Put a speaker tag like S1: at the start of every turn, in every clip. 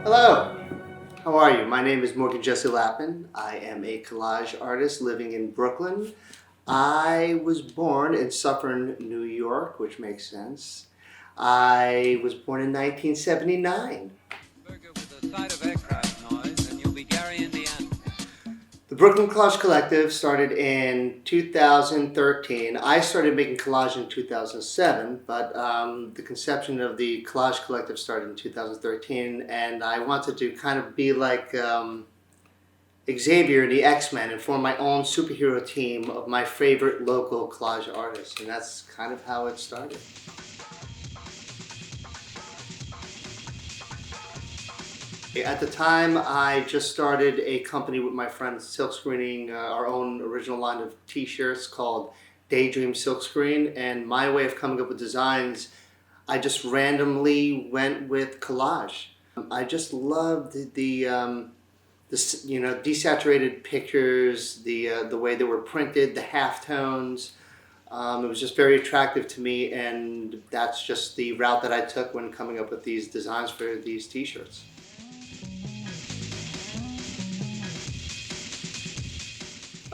S1: Hello, how are you? My name is Morgan Jesse Lappin. I am a collage artist living in Brooklyn. I was born in Suffern, New York, which makes sense. I was born in 1979. The Brooklyn Collage Collective started in 2013. I started making collage in 2007, but the conception of the Collage Collective started in 2013, and I wanted to kind of be like Xavier, the X-Men, and form my own superhero team of my favorite local collage artists, and that's kind of how it started. At the time, I just started a company with my friends, silkscreening our own original line of t-shirts called Daydream Silkscreen, and my way of coming up with designs, I just randomly went with collage. I just loved the desaturated pictures, the way they were printed, the halftones. It was just very attractive to me, and that's just the route that I took when coming up with these designs for these t-shirts.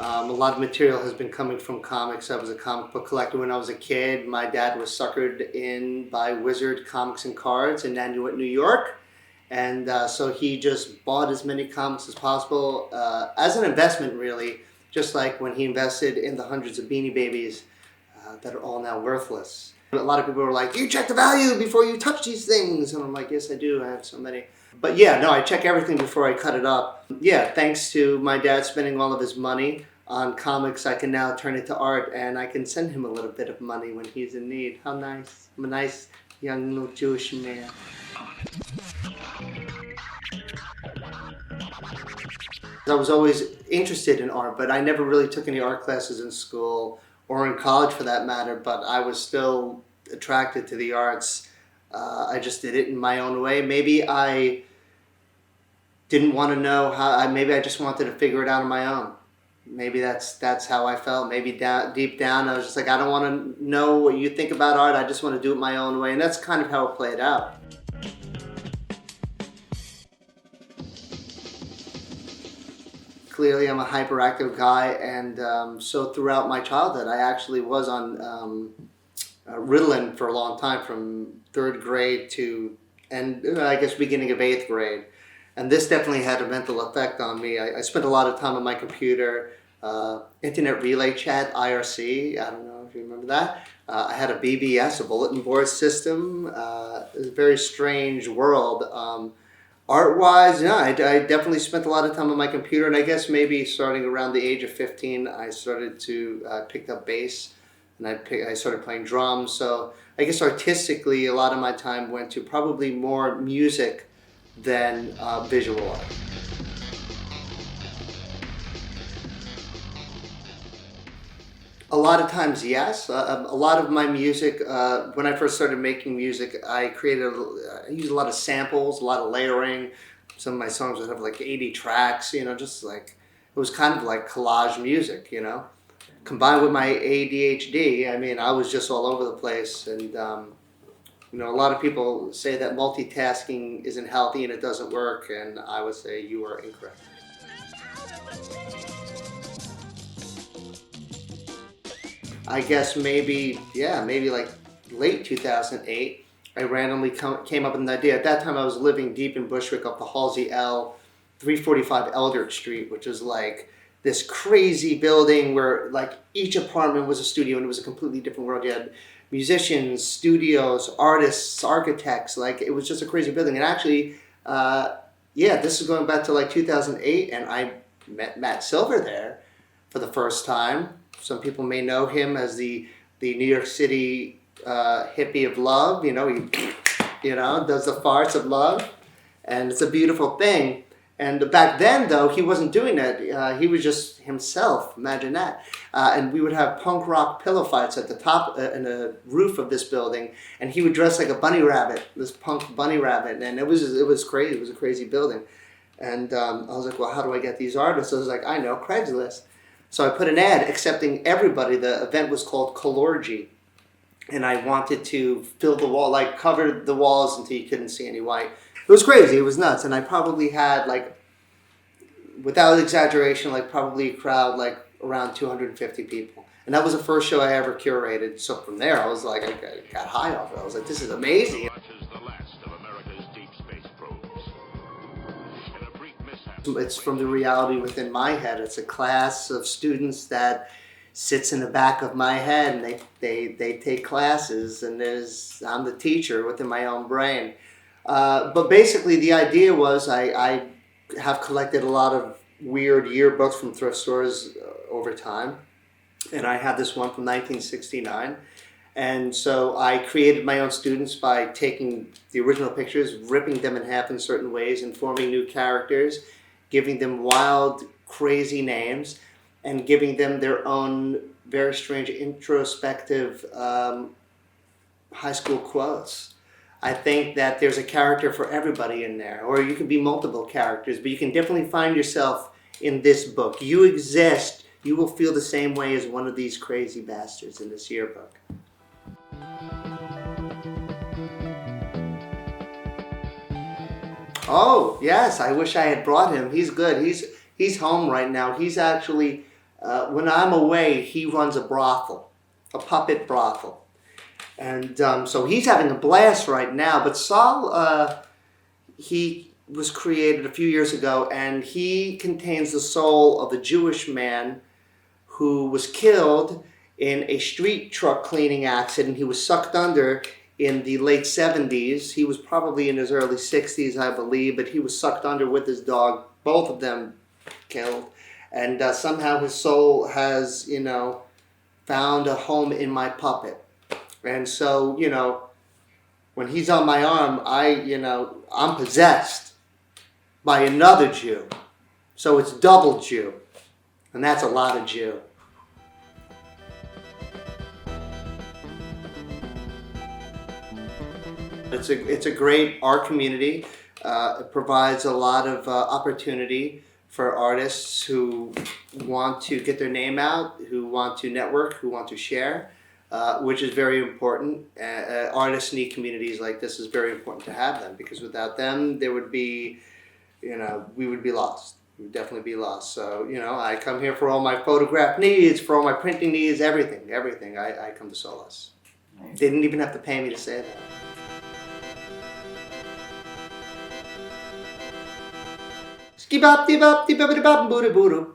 S1: A lot of material has been coming from comics. I was a comic book collector when I was a kid. My dad was suckered in by Wizard Comics and Cards in Nanuet, New York. And so he just bought as many comics as possible as an investment, really, just like when he invested in the hundreds of Beanie Babies that are all now worthless. A lot of people were like, you check the value before you touch these things. And I'm like, yes, I do. I have so many. But yeah, no, I check everything before I cut it up. Yeah, thanks to my dad spending all of his money on comics, I can now turn it to art, and I can send him a little bit of money when he's in need. How nice. I'm a nice young little Jewish man. I was always interested in art, but I never really took any art classes in school or in college for that matter, but I was still attracted to the arts. I just did it in my own way. Maybe I didn't want to know how, maybe I just wanted to figure it out on my own. Maybe that's how I felt. Maybe deep down I was just like, I don't want to know what you think about art, I just want to do it my own way, and that's kind of how it played out. Clearly I'm a hyperactive guy, and so throughout my childhood I actually was on Ritalin for a long time, from 3rd grade to, and I guess beginning of 8th grade. And this definitely had a mental effect on me. I spent a lot of time on my computer, Internet Relay Chat, IRC, I don't know if you remember that. I had a BBS, a bulletin board system. It was a very strange world. Art-wise, yeah, I definitely spent a lot of time on my computer, and I guess maybe starting around the age of 15, I started to pick up bass, and I started playing drums. So I guess artistically, a lot of my time went to probably more music than visual art. A lot of times, yes. A lot of my music, when I first started making music, I used a lot of samples, a lot of layering. Some of my songs would have like 80 tracks, just like, it was kind of like collage music, Combined with my ADHD, I mean, I was just all over the place, and a lot of people say that multitasking isn't healthy and it doesn't work, and I would say you are incorrect. I guess maybe like late 2008, I randomly came up with an idea. At that time I was living deep in Bushwick up the Halsey L, 345 Eldridge Street, which was like this crazy building where like each apartment was a studio, and it was a completely different world. You had musicians, studios, artists, architects. Like, it was just a crazy building. And actually, this is going back to like 2008, and I met Matt Silver there for the first time. Some people may know him as the New York City hippie of love. He does the farts of love, and it's a beautiful thing. And back then, though, he wasn't doing that. He was just himself. Imagine that. And we would have punk rock pillow fights at the top and the roof of this building. And he would dress like a bunny rabbit, this punk bunny rabbit. And it was crazy. It was a crazy building. And I was like, well, how do I get these artists? I was like, I know, Craigslist. So I put an ad accepting everybody. The event was called Collage. And I wanted to fill the wall, like cover the walls until you couldn't see any white. It was crazy. It was nuts. And I probably had, like, without exaggeration, like probably a crowd like around 250 people. And that was the first show I ever curated. So from there, I was like, I got high off it. I was like, this is amazing. It's from the reality within my head. It's a class of students that sits in the back of my head, and they take classes, and I'm the teacher within my own brain. But basically the idea was I have collected a lot of weird yearbooks from thrift stores over time. And I had this one from 1969. And so I created my own students by taking the original pictures, ripping them in half in certain ways, and forming new characters, giving them wild, crazy names, and giving them their own very strange, introspective high school quotes. I think that there's a character for everybody in there, or you could be multiple characters, but you can definitely find yourself in this book. You exist, you will feel the same way as one of these crazy bastards in this yearbook. Oh, yes, I wish I had brought him. He's good. He's home right now. He's actually, when I'm away, he runs a brothel, a puppet brothel. And so he's having a blast right now. But Saul, he was created a few years ago, and he contains the soul of a Jewish man who was killed in a street truck cleaning accident. He was sucked under in the late 70s. He was probably in his early 60s, I believe, but he was sucked under with his dog, both of them killed. And somehow his soul has, found a home in my puppet. And so, when he's on my arm, I'm possessed by another Jew. So it's double Jew. And that's a lot of Jew. It's a great art community. It provides a lot of opportunity for artists who want to get their name out, who want to network, who want to share, which is very important. Artists need communities like this. Is very important to have them, because without them, there would be, we would be lost. We would definitely be lost. So, I come here for all my photograph needs, for all my printing needs, everything. I come to Solas. They didn't even have to pay me to say that. Skibop, dibop, dibop, dibop, boo, boo,